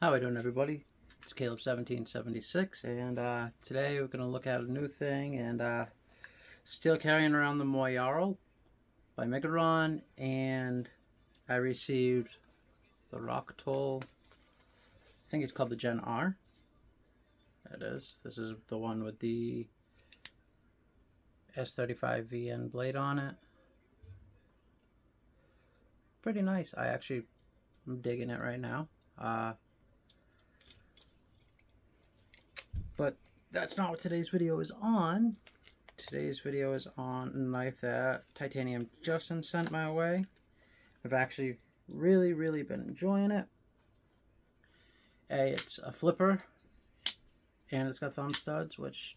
How are we doing, everybody? It's Caleb1776, and today we're going to look at a new thing, and still carrying around the Moyarl by Miguron, and I received the Rocktol, I think it's called the Gen R. It is. This is the one with the S35VN blade on it. Pretty nice. I'm digging it right now. But that's not what today's video is on. Today's video is on a knife that Titanium Justin sent my way. I've actually really been enjoying it. It's a flipper, and it's got thumb studs, which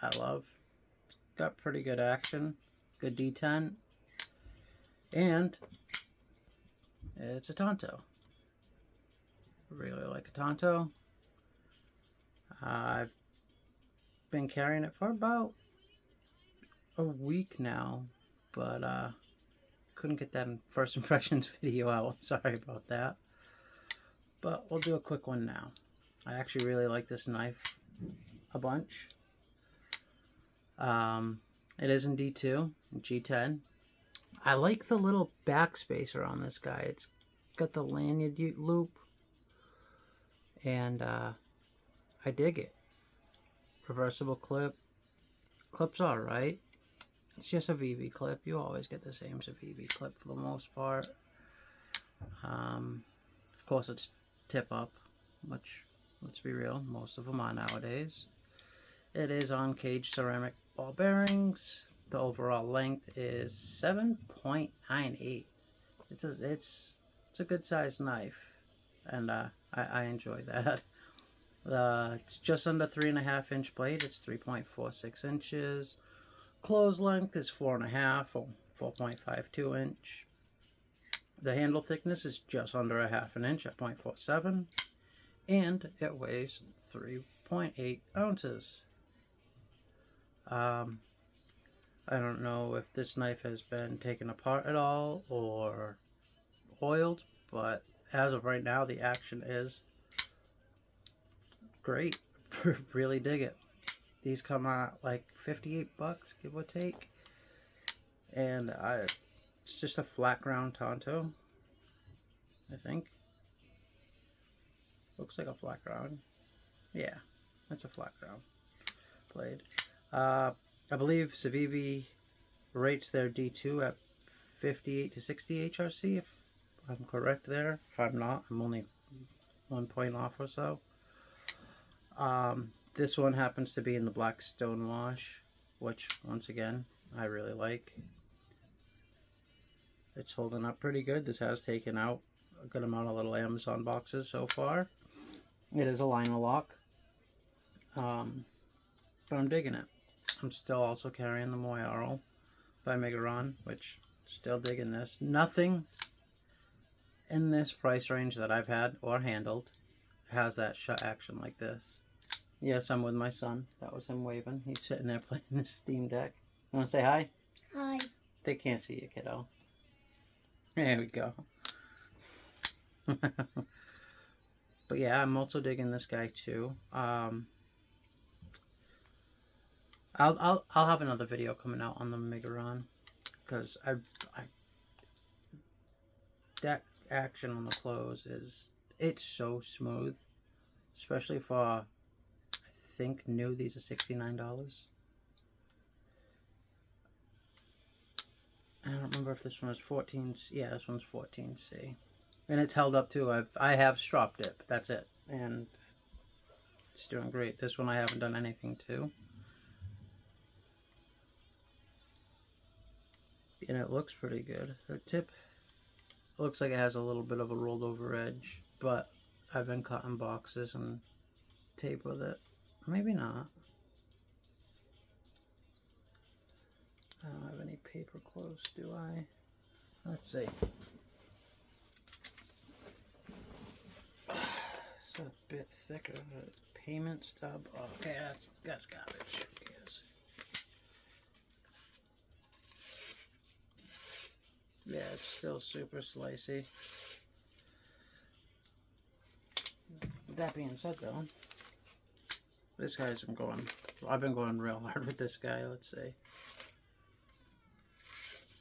I love. It's got pretty good action, good detent, and it's a Tonto. Really like a Tonto. I've been carrying it for about a week now, but couldn't get that in first impressions video out. I'm sorry about that. But we'll do a quick one now. I actually really like this knife a bunch. It is in D2, G10. I like the little backspacer on this guy. It's got the lanyard loop, and I dig it. Reversible clip. Clip's alright. It's just a VV clip. You always get the same Civivi clip for the most part. Of course, it's tip up, which, let's be real, most of them are nowadays. It is on cage ceramic ball bearings. The overall length is 7.98. It's a good sized knife, and I enjoy that. It's just under 3.5 inch blade. It's 3.46 inches. Close length is 4.5 or 4.52 inch. The handle thickness is just under 1/2 inch at 0.47, and it weighs 3.8 ounces. I don't know if this knife has been taken apart at all or oiled, but as of right now, the action is great. Really dig it. These come out like 58 bucks, give or take. And it's just a flat ground Tonto, I think. Looks like a flat ground. Yeah, that's a flat ground blade. I believe Civivi rates their D2 at 58 to 60 HRC, if I'm correct there. If I'm not, I'm only 1 point off or so. This one happens to be in the black stonewash, which, once again, I really like. It's holding up pretty good. This has taken out a good amount of little Amazon boxes so far. It is a liner lock, but I'm digging it. I'm still also carrying the Moyarl by Miguron, which, still digging this. Nothing in this price range that I've had or handled has that shut action like this. Yes, I'm with my son. That was him waving. He's sitting there playing this Steam Deck. You want to say hi? Hi. They can't see you, kiddo. There we go. But yeah, I'm also digging this guy too. I'll have another video coming out on the Miguron, because that action on the close it's so smooth, especially for, I think new, these are $69. I don't remember if this one was 14. Yeah, this one's 14C, and it's held up too. I have stropped it, but that's it, and it's doing great. This one I haven't done anything to, and it looks pretty good. The tip looks like it has a little bit of a rolled over edge, but I've been cutting boxes and tape with it. Maybe not. I don't have any paper close, do I? Let's see. It's a bit thicker. Payment stub. Okay, that's garbage. Yes. Yeah, it's still super slicey. that being said, though, this guy's been going... I've been going real hard with this guy, let's say.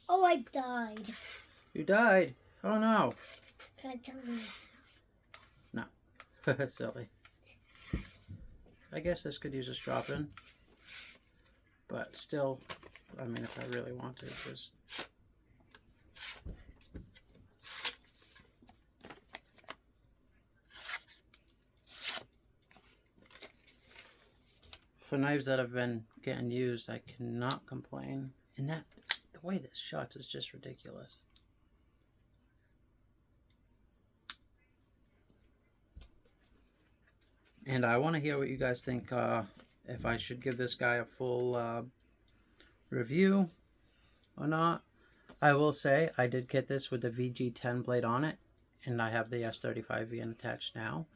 Oh, I died. You died? Oh, no. Can I tell you? No. Silly. I guess this could use a strop-in. But still, I mean, if I really want to, just... For knives that have been getting used, I cannot complain. And that, the way this shuts is just ridiculous. And I want to hear what you guys think, if I should give this guy a full review or not. I will say, I did get this with the VG10 blade on it, and I have the S35VN attached now.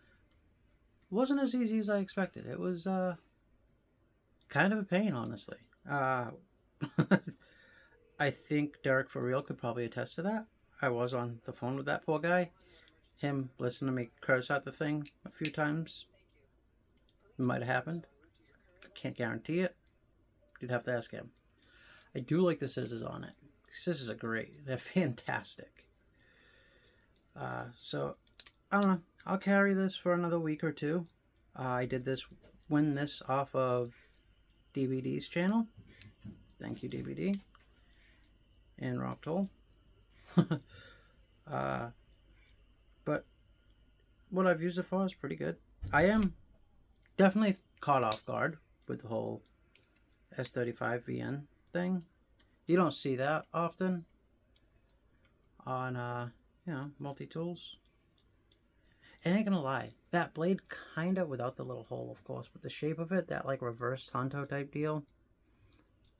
It wasn't as easy as I expected. It was, kind of a pain, honestly. I think Derek for real could probably attest to that. I was on the phone with that poor guy. Him listening to me curse out the thing a few times. It might have happened. I can't guarantee it. You'd have to ask him. I do like the scissors on it. The scissors are great. They're fantastic. So, I don't know. I'll carry this for another week or two. I did win this off of DBD's channel. Thank you, DBD. And Rocktol. But what I've used it for is pretty good. I am definitely caught off guard with the whole S35VN thing. You don't see that often on, you know, multi-tools. And I ain't gonna lie, that blade kinda, without the little hole, of course, but the shape of it, that like reverse Tonto type deal,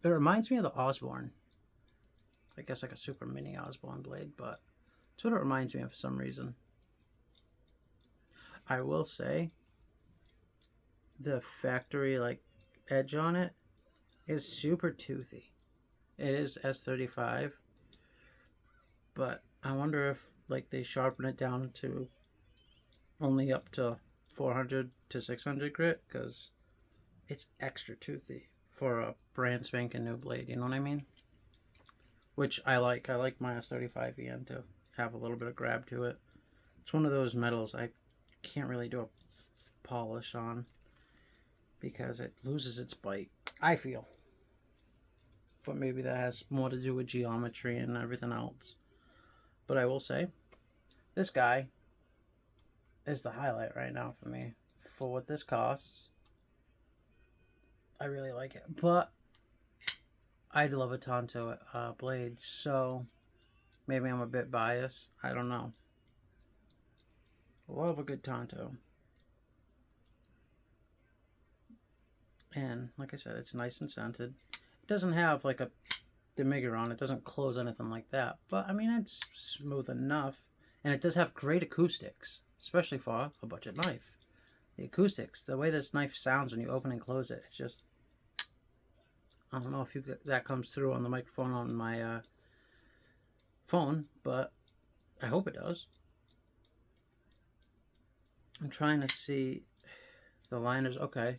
it reminds me of the Osborne. I guess like a super mini Osborne blade, but that's what it reminds me of for some reason. I will say, the factory like edge on it is super toothy. It is S35, but I wonder if like they sharpen it down to only up to 400 to 600 grit, because it's extra toothy for a brand spanking new blade, you know what I mean? Which I like. I like my S35VN to have a little bit of grab to it. It's one of those metals I can't really do a polish on because it loses its bite, I feel. But maybe that has more to do with geometry and everything else. But I will say, this guy is the highlight right now for me. For what this costs, I really like it. But I'd love a Tonto blade, so maybe I'm a bit biased. I don't know. Love a good Tonto. And like I said, it's nice and scented. It doesn't have like the Miguron. It doesn't close anything like that. But I mean, it's smooth enough. And it does have great acoustics, especially for a budget knife. The acoustics, the way this knife sounds when you open and close it, it's just, I don't know if that comes through on the microphone on my phone, but I hope it does. I'm trying to see the liners. Okay,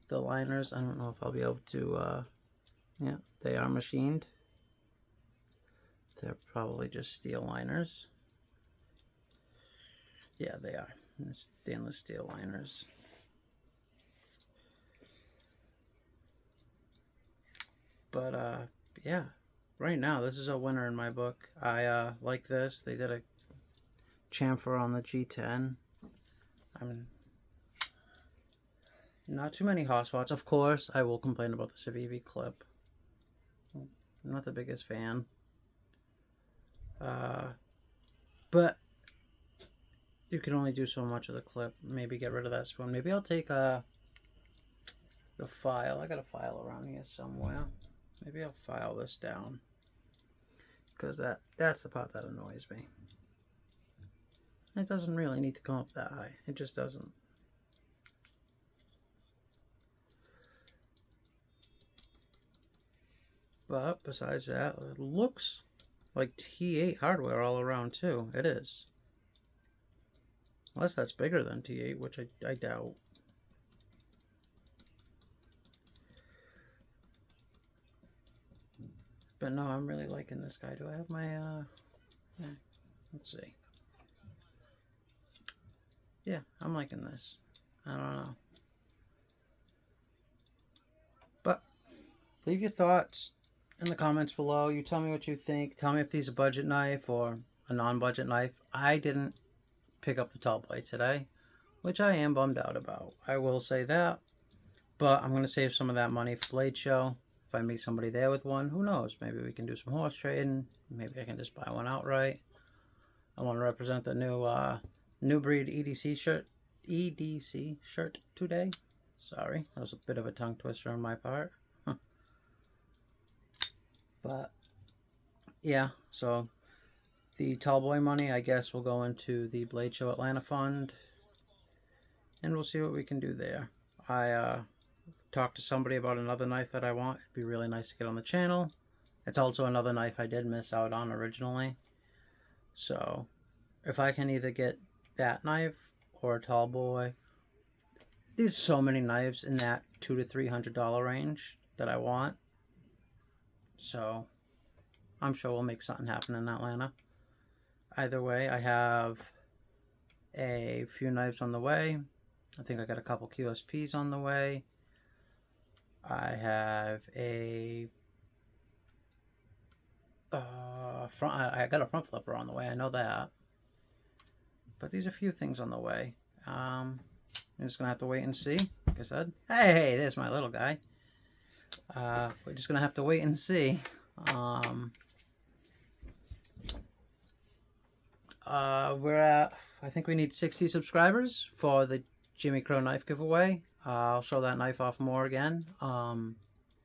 the liners, I don't know if I'll be able to, yeah, they are machined. They're probably just steel liners. Yeah, they are. Stainless steel liners. But, yeah. Right now, this is a winner in my book. I like this. They did a chamfer on the G10. I mean, not too many hotspots. Of course, I will complain about the Civivi clip. I'm not the biggest fan. But you can only do so much of the clip. Maybe get rid of that spoon. Maybe I'll take the file. I got a file around here somewhere. Maybe I'll file this down, because that's the part that annoys me. It doesn't really need to come up that high. It just doesn't. But besides that, it looks like T8 hardware all around too. It is. Unless that's bigger than T8, which I doubt. But no, I'm really liking this guy. Do I have my, yeah, let's see. Yeah, I'm liking this. I don't know. But leave your thoughts in the comments below. You tell me what you think. Tell me if these are a budget knife or a non-budget knife. I didn't pick up the tall blade today, which I am bummed out about. I will say that. But I'm going to save some of that money for Blade Show. If I meet somebody there with one, who knows? Maybe we can do some horse trading. Maybe I can just buy one outright. I want to represent the new breed EDC shirt today. Sorry, that was a bit of a tongue twister on my part. But yeah, so the tall boy money, I guess, will go into the Blade Show Atlanta Fund, and we'll see what we can do there. I talked to somebody about another knife that I want. It'd be really nice to get on the channel. It's also another knife I did miss out on originally. So if I can either get that knife or a tall boy, there's so many knives in that $200 to $300 range that I want. So I'm sure we'll make something happen in Atlanta. Either way, I have a few knives on the way. I think I got a couple QSPs on the way. I have a I got a front flipper on the way. I know that. But there's a few things on the way. I'm just gonna have to wait and see. Like I said, hey, there's my little guy. We're just gonna have to wait and see. We're at, I think we need 60 subscribers for the Jimmy Crow knife giveaway. I'll show that knife off more again.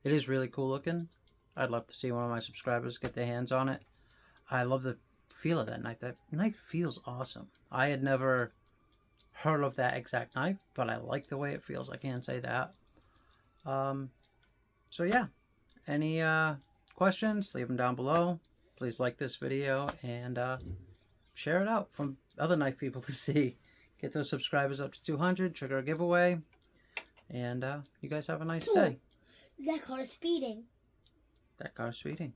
It is really cool looking. I'd love to see one of my subscribers get their hands on it. I love the feel of that knife. That knife feels awesome. I had never heard of that exact knife, but I like the way it feels. I can't say that. So yeah, any questions, leave them down below. Please like this video and share it out from other knife people to see. Get those subscribers up to 200, trigger a giveaway, and you guys have a nice day. That car is speeding. That car's speeding.